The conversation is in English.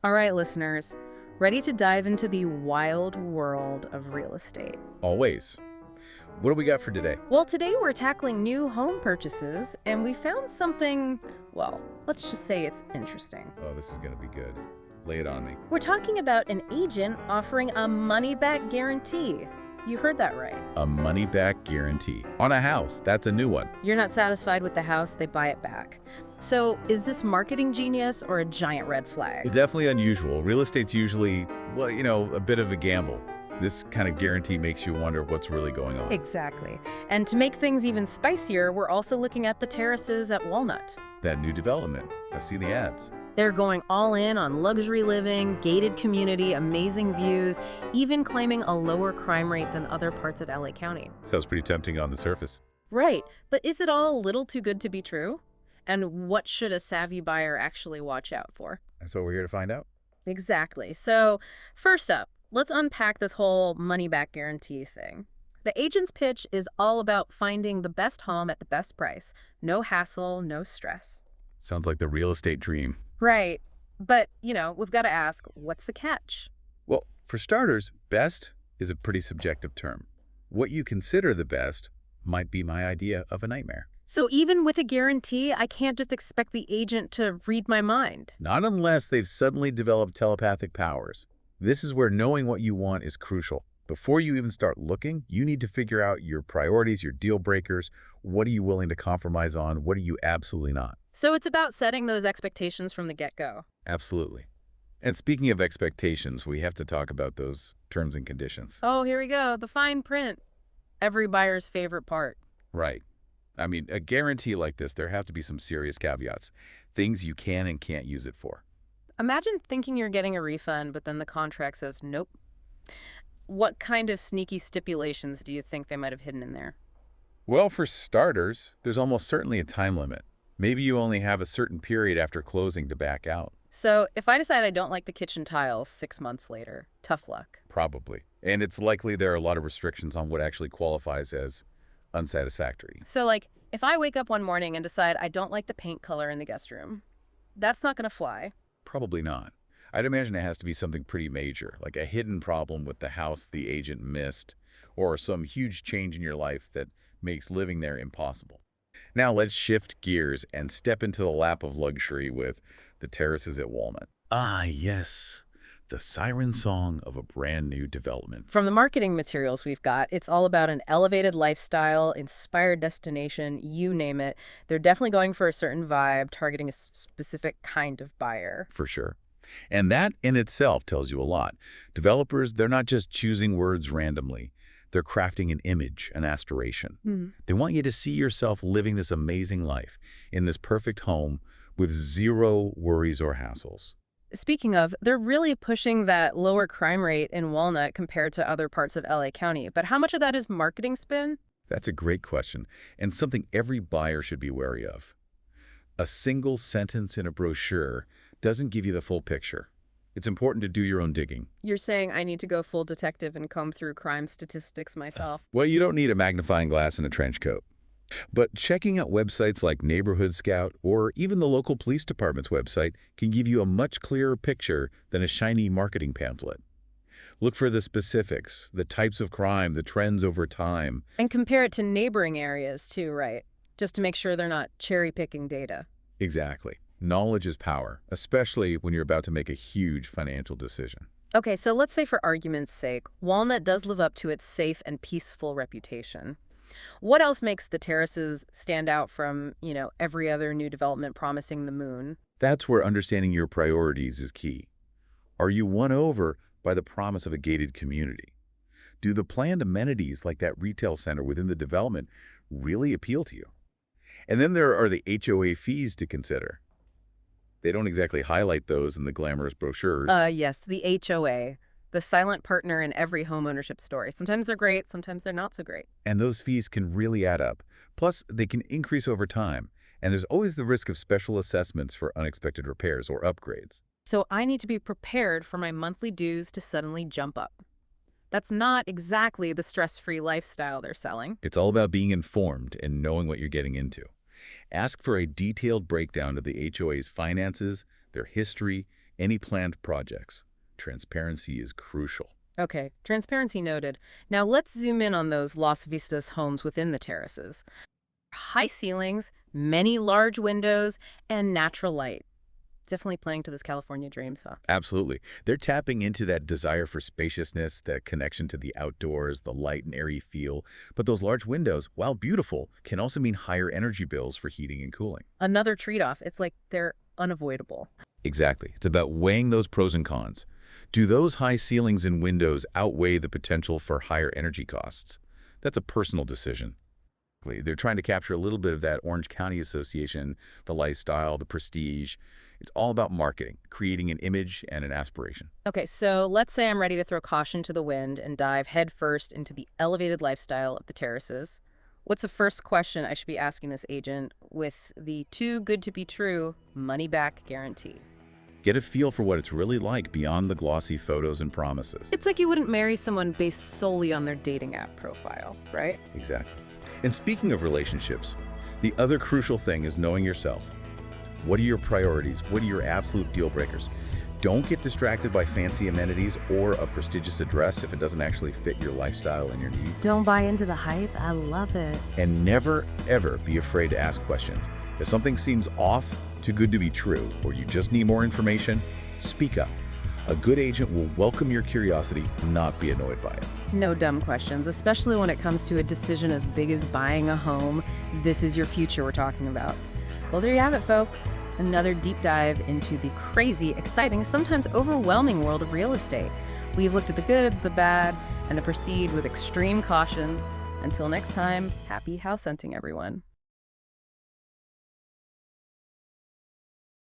All right, listeners, ready to dive into the wild world of real estate? Always. What do we got for today? Well, today we're tackling new home purchases, and we found something, well, let's just say it's interesting. Oh, this is going to be good. Lay it on me. We're talking about an agent offering a money-back guarantee. You heard that right. A money-back guarantee. On a house. That's a new one. You're not satisfied with the house, they buy it back. So, is this marketing genius or a giant red flag? Definitely unusual. Real estate's usually, well, a bit of a gamble. This kind of guarantee makes you wonder what's really going on. Exactly. And to make things even spicier, we're also looking at the Terraces at Walnut. That new development. I've seen the ads. They're going all in on luxury living, gated community, amazing views, even claiming a lower crime rate than other parts of LA County. Sounds pretty tempting on the surface. Right, but is it all a little too good to be true? And what should a savvy buyer actually watch out for? That's what we're here to find out. Exactly. So, first up, let's unpack this whole money-back guarantee thing. The agent's pitch is all about finding the best home at the best price. No hassle, no stress. Sounds like the real estate dream. Right. But, we've got to ask, what's the catch? Well, for starters, best is a pretty subjective term. What you consider the best might be my idea of a nightmare. So even with a guarantee, I can't just expect the agent to read my mind. Not unless they've suddenly developed telepathic powers. This is where knowing what you want is crucial. Before you even start looking, you need to figure out your priorities, your deal breakers. What are you willing to compromise on? What are you absolutely not? So it's about setting those expectations from the get-go. Absolutely. And speaking of expectations, we have to talk about those terms and conditions. Oh, here we go. The fine print. Every buyer's favorite part. Right. I mean, a guarantee like this, there have to be some serious caveats. Things you can and can't use it for. Imagine thinking you're getting a refund, but then the contract says nope. What kind of sneaky stipulations do you think they might have hidden in there? Well, for starters, there's almost certainly a time limit. Maybe you only have a certain period after closing to back out. So if I decide I don't like the kitchen tiles 6 months later, tough luck. Probably. And it's likely there are a lot of restrictions on what actually qualifies as unsatisfactory. So if I wake up one morning and decide I don't like the paint color in the guest room, that's not going to fly. Probably not. I'd imagine it has to be something pretty major, like a hidden problem with the house the agent missed, or some huge change in your life that makes living there impossible. Now let's shift gears and step into the lap of luxury with the Terraces at Walnut. Ah, yes. The siren song of a brand new development. From the marketing materials we've got, it's all about an elevated lifestyle, inspired destination, you name it. They're definitely going for a certain vibe, targeting a specific kind of buyer. For sure. And that in itself tells you a lot. Developers, they're not just choosing words randomly. They're crafting an image, an aspiration. They want you to see yourself living this amazing life in this perfect home with zero worries or hassles. Speaking of, they're really pushing that lower crime rate in Walnut compared to other parts of LA County. But how much of that is marketing spin? That's a great question, and something every buyer should be wary of. A single sentence in a brochure doesn't give you the full picture. It's important to do your own digging. You're saying I need to go full detective and comb through crime statistics myself? Well, you don't need a magnifying glass and a trench coat. But checking out websites like Neighborhood Scout or even the local police department's website can give you a much clearer picture than a shiny marketing pamphlet. Look for the specifics, the types of crime, the trends over time. And compare it to neighboring areas too, right? Just to make sure they're not cherry-picking data. Exactly. Knowledge is power, especially when you're about to make a huge financial decision. Okay, so let's say for argument's sake, Walnut does live up to its safe and peaceful reputation. What else makes the Terraces stand out from, every other new development promising the moon? That's where understanding your priorities is key. Are you won over by the promise of a gated community? Do the planned amenities like that retail center within the development really appeal to you? And then there are the HOA fees to consider. They don't exactly highlight those in the glamorous brochures. Yes, the HOA, the silent partner in every homeownership story. Sometimes they're great, sometimes they're not so great. And those fees can really add up. Plus, they can increase over time. And there's always the risk of special assessments for unexpected repairs or upgrades. So I need to be prepared for my monthly dues to suddenly jump up. That's not exactly the stress-free lifestyle they're selling. It's all about being informed and knowing what you're getting into. Ask for a detailed breakdown of the HOA's finances, their history, any planned projects. Transparency is crucial. Okay, transparency noted. Now let's zoom in on those Las Vistas homes within the terraces. High ceilings, many large windows, and natural light. Definitely playing to those California dreams, huh? Absolutely. They're tapping into that desire for spaciousness, that connection to the outdoors, the light and airy feel. But those large windows, while beautiful, can also mean higher energy bills for heating and cooling. Another trade-off. It's like they're unavoidable. Exactly. It's about weighing those pros and cons. Do those high ceilings and windows outweigh the potential for higher energy costs? That's a personal decision. They're trying to capture a little bit of that Orange County Association, the lifestyle, the prestige. It's all about marketing, creating an image and an aspiration. Okay, so let's say I'm ready to throw caution to the wind and dive headfirst into the elevated lifestyle of the terraces. What's the first question I should be asking this agent with the too good to be true money back guarantee? Get a feel for what it's really like beyond the glossy photos and promises. It's like you wouldn't marry someone based solely on their dating app profile, right? Exactly. And speaking of relationships, the other crucial thing is knowing yourself. What are your priorities? What are your absolute deal breakers? Don't get distracted by fancy amenities or a prestigious address if it doesn't actually fit your lifestyle and your needs. Don't buy into the hype. I love it. And never, ever be afraid to ask questions. If something seems off, too good to be true, or you just need more information, speak up. A good agent will welcome your curiosity, not be annoyed by it. No dumb questions, especially when it comes to a decision as big as buying a home. This is your future we're talking about. Well, there you have it, folks. Another deep dive into the crazy, exciting, sometimes overwhelming world of real estate. We've looked at the good, the bad, and the proceed with extreme caution. Until next time, happy house hunting, everyone.